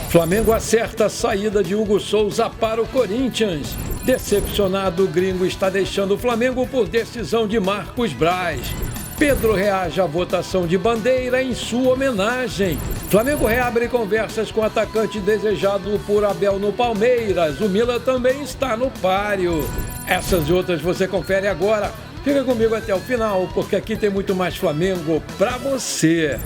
Flamengo acerta a saída de Hugo Souza para o Corinthians. Decepcionado, o gringo está deixando o Flamengo por decisão de Marcos Braz. Pedro reage à votação de Bandeira em sua homenagem. Flamengo reabre conversas com o atacante desejado por Abel no Palmeiras. O Milan também está no páreo. Essas e outras você confere agora. Fica comigo até o final, porque aqui tem muito mais Flamengo para você.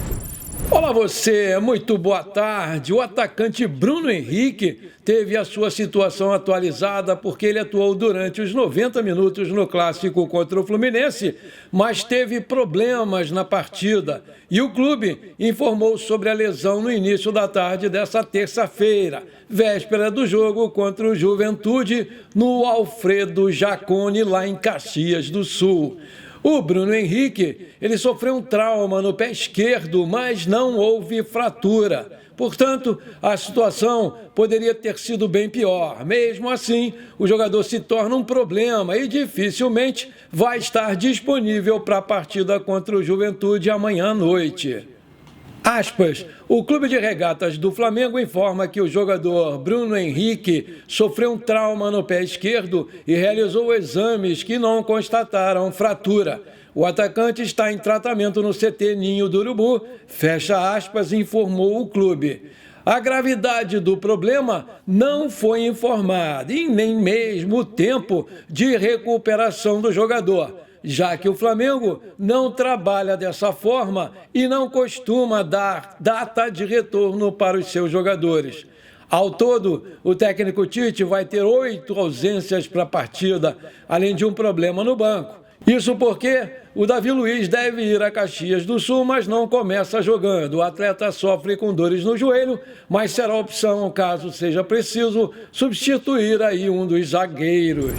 Olá você, muito boa tarde. O atacante Bruno Henrique teve a sua situação atualizada porque ele atuou durante os 90 minutos no clássico contra o Fluminense, mas teve problemas na partida. E o clube informou sobre a lesão no início da tarde dessa terça-feira, véspera do jogo contra o Juventude, no Alfredo Jaconi, lá em Caxias do Sul. O Bruno Henrique, ele sofreu um trauma no pé esquerdo, mas não houve fratura. Portanto, a situação poderia ter sido bem pior. Mesmo assim, o jogador se torna um problema e dificilmente vai estar disponível para a partida contra o Juventude amanhã à noite. Aspas, o Clube de Regatas do Flamengo informa que o jogador Bruno Henrique sofreu um trauma no pé esquerdo e realizou exames que não constataram fratura. O atacante está em tratamento no CT Ninho do Urubu, fecha aspas, informou o clube. A gravidade do problema não foi informada e nem mesmo o tempo de recuperação do jogador, já que o Flamengo não trabalha dessa forma e não costuma dar data de retorno para os seus jogadores. Ao todo, o técnico Tite vai ter 8 ausências para a partida, além de um problema no banco. Isso porque o Davi Luiz deve ir a Caxias do Sul, mas não começa jogando. O atleta sofre com dores no joelho, mas será opção, caso seja preciso, substituir aí um dos zagueiros.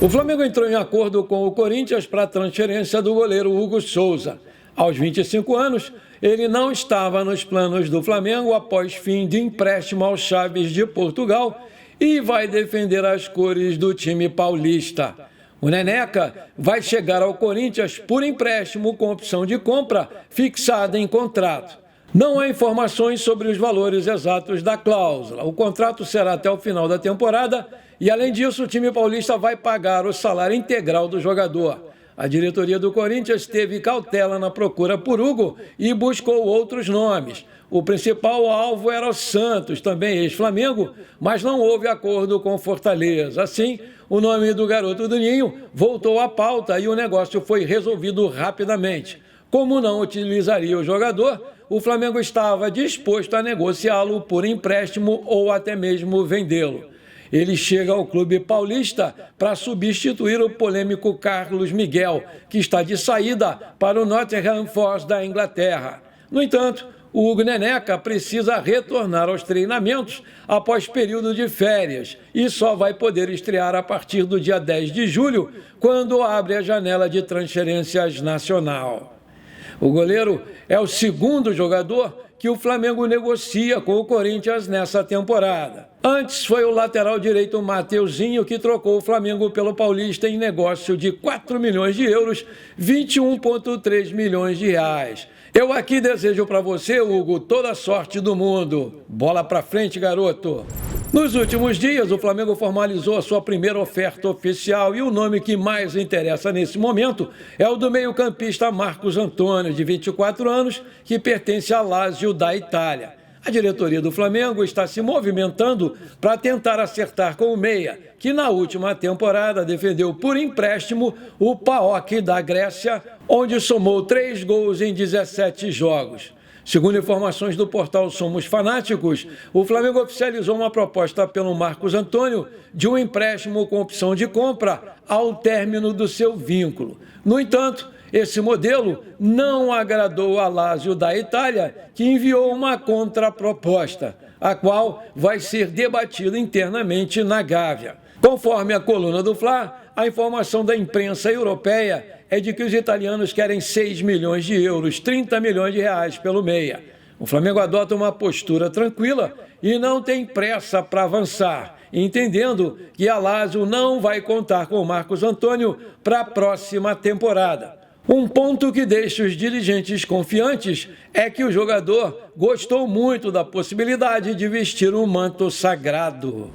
O Flamengo entrou em acordo com o Corinthians para a transferência do goleiro Hugo Souza. Aos 25 anos, ele não estava nos planos do Flamengo após fim de empréstimo ao Chaves de Portugal e vai defender as cores do time paulista. O Neneca vai chegar ao Corinthians por empréstimo com opção de compra fixada em contrato. Não há informações sobre os valores exatos da cláusula. O contrato será até o final da temporada e, além disso, o time paulista vai pagar o salário integral do jogador. A diretoria do Corinthians teve cautela na procura por Hugo e buscou outros nomes. O principal alvo era o Santos, também ex-Flamengo, mas não houve acordo com Fortaleza. Assim, o nome do garoto do Ninho voltou à pauta e o negócio foi resolvido rapidamente. Como não utilizaria o jogador, o Flamengo estava disposto a negociá-lo por empréstimo ou até mesmo vendê-lo. Ele chega ao clube paulista para substituir o polêmico Carlos Miguel, que está de saída para o Nottingham Forest da Inglaterra. No entanto, o Hugo Neneca precisa retornar aos treinamentos após período de férias e só vai poder estrear a partir do dia 10 de julho, quando abre a janela de transferências nacional. O goleiro é o segundo jogador que o Flamengo negocia com o Corinthians nessa temporada. Antes foi o lateral direito Mateuzinho que trocou o Flamengo pelo Paulista em negócio de 4 milhões de euros, 21,3 milhões de reais. Eu aqui desejo para você, Hugo, toda a sorte do mundo. Bola para frente, garoto. Nos últimos dias, o Flamengo formalizou a sua primeira oferta oficial e o nome que mais interessa nesse momento é o do meio-campista Marcos Antônio, de 24 anos, que pertence à Lazio da Itália. A diretoria do Flamengo está se movimentando para tentar acertar com o meia, que na última temporada defendeu por empréstimo o PAOK da Grécia, onde somou 3 gols em 17 jogos. Segundo informações do portal Somos Fanáticos, o Flamengo oficializou uma proposta pelo Marcos Antônio de um empréstimo com opção de compra ao término do seu vínculo. No entanto, esse modelo não agradou a Lazio da Itália, que enviou uma contraproposta, a qual vai ser debatida internamente na Gávea. Conforme a coluna do Fla, a informação da imprensa europeia é de que os italianos querem 6 milhões de euros, 30 milhões de reais pelo meia. O Flamengo adota uma postura tranquila e não tem pressa para avançar, entendendo que a Lazio não vai contar com o Marcos Antônio para a próxima temporada. Um ponto que deixa os dirigentes confiantes é que o jogador gostou muito da possibilidade de vestir um manto sagrado.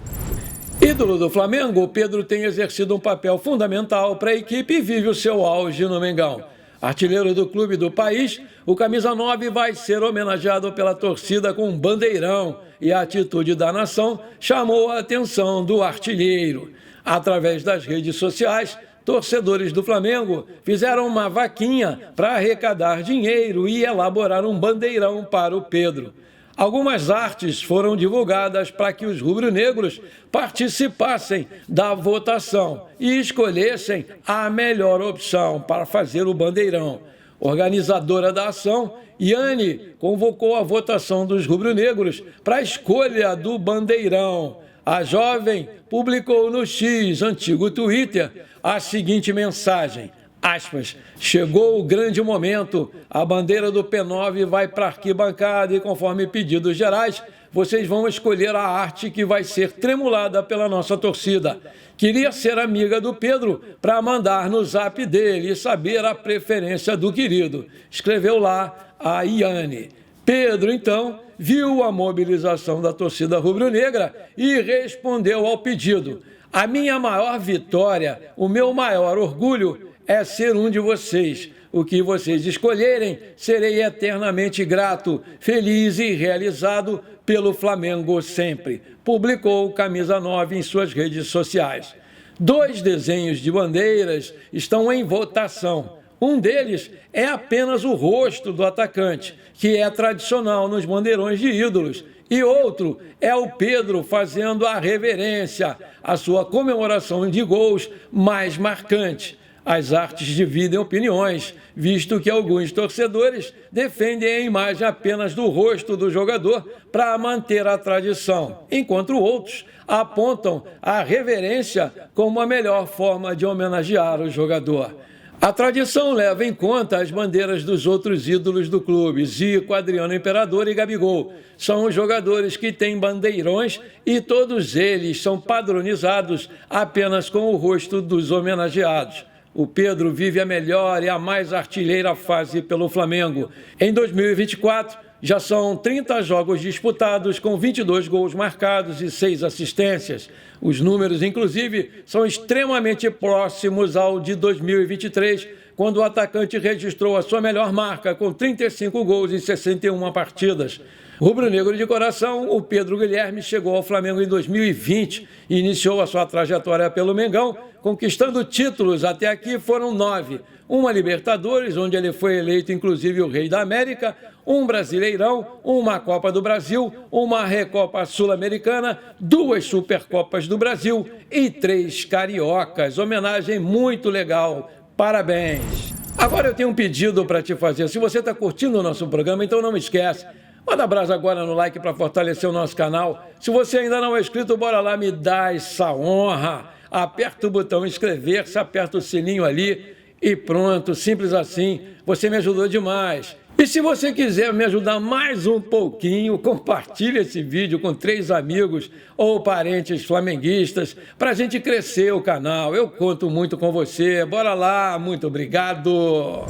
Ídolo do Flamengo, o Pedro tem exercido um papel fundamental para a equipe e vive o seu auge no Mengão. Artilheiro do clube do país, o camisa 9 vai ser homenageado pela torcida com um bandeirão e a atitude da nação chamou a atenção do artilheiro. Através das redes sociais, torcedores do Flamengo fizeram uma vaquinha para arrecadar dinheiro e elaborar um bandeirão para o Pedro. Algumas artes foram divulgadas para que os rubro-negros participassem da votação e escolhessem a melhor opção para fazer o bandeirão. Organizadora da ação, Yane convocou a votação dos rubro-negros para a escolha do bandeirão. A jovem publicou no X, antigo Twitter, a seguinte mensagem, aspas, chegou o grande momento, a bandeira do P9 vai para a arquibancada e conforme pedidos gerais, vocês vão escolher a arte que vai ser tremulada pela nossa torcida. Queria ser amiga do Pedro para mandar no zap dele e saber a preferência do querido, escreveu lá a Yane. Pedro, então, viu a mobilização da torcida rubro-negra e respondeu ao pedido. A minha maior vitória, o meu maior orgulho é ser um de vocês. O que vocês escolherem, serei eternamente grato, feliz e realizado pelo Flamengo sempre. Publicou o Camisa 9 em suas redes sociais. 2 desenhos de bandeiras estão em votação. Um deles é apenas o rosto do atacante, que é tradicional nos bandeirões de ídolos. E outro é o Pedro fazendo a reverência, a sua comemoração de gols mais marcante. As artes dividem opiniões, visto que alguns torcedores defendem a imagem apenas do rosto do jogador para manter a tradição, enquanto outros apontam a reverência como a melhor forma de homenagear o jogador. A tradição leva em conta as bandeiras dos outros ídolos do clube, Zico, Adriano Imperador e Gabigol. São os jogadores que têm bandeirões e todos eles são padronizados apenas com o rosto dos homenageados. O Pedro vive a melhor e a mais artilheira fase pelo Flamengo. Em 2024, já são 30 jogos disputados com 22 gols marcados e 6 assistências. Os números, inclusive, são extremamente próximos ao de 2023, quando o atacante registrou a sua melhor marca, com 35 gols em 61 partidas. Rubro-negro de coração, o Pedro Guilherme chegou ao Flamengo em 2020 e iniciou a sua trajetória pelo Mengão, conquistando títulos. Até aqui foram 9. Uma Libertadores, onde ele foi eleito inclusive o Rei da América, um Brasileirão, uma Copa do Brasil, uma Recopa Sul-Americana, 2 Supercopas do Brasil e 3 Cariocas. Homenagem muito legal. Parabéns! Agora eu tenho um pedido para te fazer. Se você está curtindo o nosso programa, então não me esquece. Manda brasa agora no like para fortalecer o nosso canal. Se você ainda não é inscrito, bora lá, me dá essa honra. Aperta o botão inscrever-se, aperta o sininho ali e pronto, simples assim. Você me ajudou demais. E se você quiser me ajudar mais um pouquinho, compartilhe esse vídeo com 3 amigos ou parentes flamenguistas para a gente crescer o canal. Eu conto muito com você. Bora lá, muito obrigado.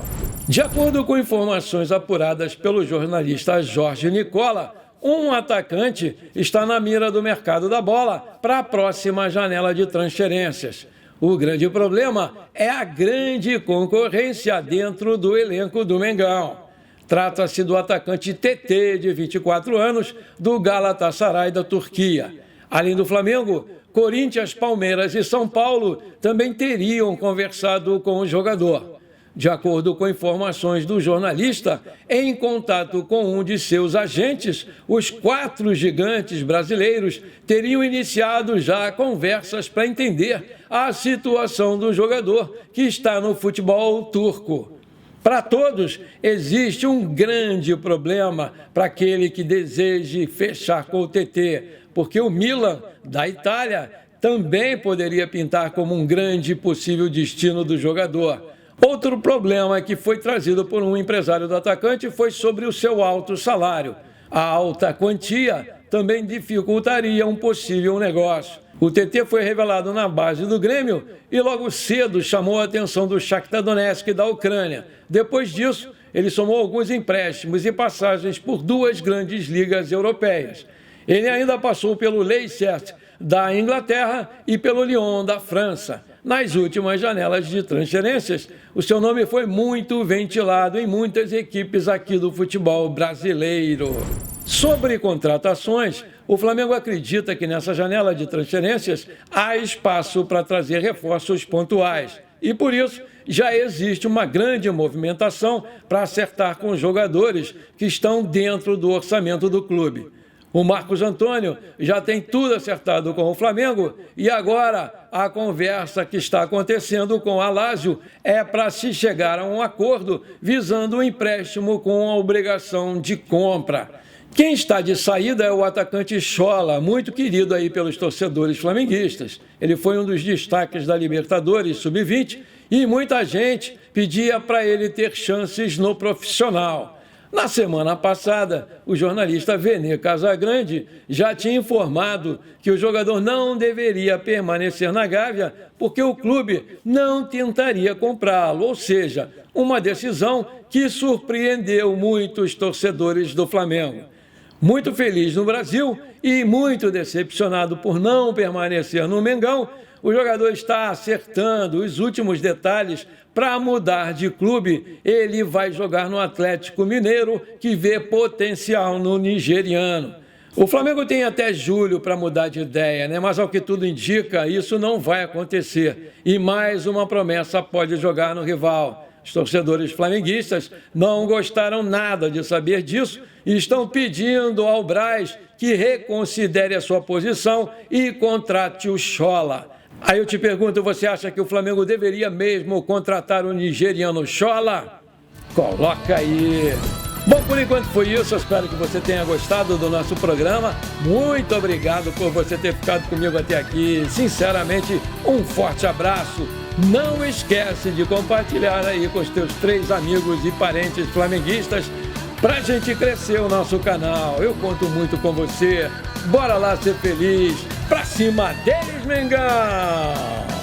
De acordo com informações apuradas pelo jornalista Jorge Nicola, um atacante está na mira do mercado da bola para a próxima janela de transferências. O grande problema é a grande concorrência dentro do elenco do Mengão. Trata-se do atacante TT, de 24 anos, do Galatasaray da Turquia. Além do Flamengo, Corinthians, Palmeiras e São Paulo também teriam conversado com o jogador. De acordo com informações do jornalista, em contato com um de seus agentes, os 4 gigantes brasileiros teriam iniciado já conversas para entender a situação do jogador que está no futebol turco. Para todos, existe um grande problema para aquele que deseje fechar com o TT, porque o Milan, da Itália, também poderia pintar como um grande possível destino do jogador. Outro problema que foi trazido por um empresário do atacante foi sobre o seu alto salário. A alta quantia também dificultaria um possível negócio. O TT foi revelado na base do Grêmio e logo cedo chamou a atenção do Shakhtar Donetsk da Ucrânia. Depois disso, ele somou alguns empréstimos e passagens por 2 grandes ligas europeias. Ele ainda passou pelo Leicester da Inglaterra e pelo Lyon da França. Nas últimas janelas de transferências, o seu nome foi muito ventilado em muitas equipes aqui do futebol brasileiro. Sobre contratações, o Flamengo acredita que nessa janela de transferências há espaço para trazer reforços pontuais. E por isso, já existe uma grande movimentação para acertar com os jogadores que estão dentro do orçamento do clube. O Marcos Antônio já tem tudo acertado com o Flamengo e agora a conversa que está acontecendo com a Lazio é para se chegar a um acordo visando um empréstimo com a obrigação de compra. Quem está de saída é o atacante Schola, muito querido aí pelos torcedores flamenguistas. Ele foi um dos destaques da Libertadores Sub-20 e muita gente pedia para ele ter chances no profissional. Na semana passada, o jornalista Vene Casagrande já tinha informado que o jogador não deveria permanecer na Gávea porque o clube não tentaria comprá-lo, ou seja, uma decisão que surpreendeu muitos torcedores do Flamengo. Muito feliz no Brasil e muito decepcionado por não permanecer no Mengão, o jogador está acertando os últimos detalhes para mudar de clube. Ele vai jogar no Atlético Mineiro, que vê potencial no nigeriano. O Flamengo tem até julho para mudar de ideia, né? Mas ao que tudo indica, isso não vai acontecer. E mais uma promessa pode jogar no rival. Os torcedores flamenguistas não gostaram nada de saber disso e estão pedindo ao Braz que reconsidere a sua posição e contrate o Schola. Aí eu te pergunto, você acha que o Flamengo deveria mesmo contratar o nigeriano Schola? Coloca aí! Bom, por enquanto foi isso, eu espero que você tenha gostado do nosso programa. Muito obrigado por você ter ficado comigo até aqui. Sinceramente, um forte abraço. Não esquece de compartilhar aí com os teus 3 amigos e parentes flamenguistas pra gente crescer o nosso canal. Eu conto muito com você. Bora lá ser feliz. Pra cima deles, Mengão!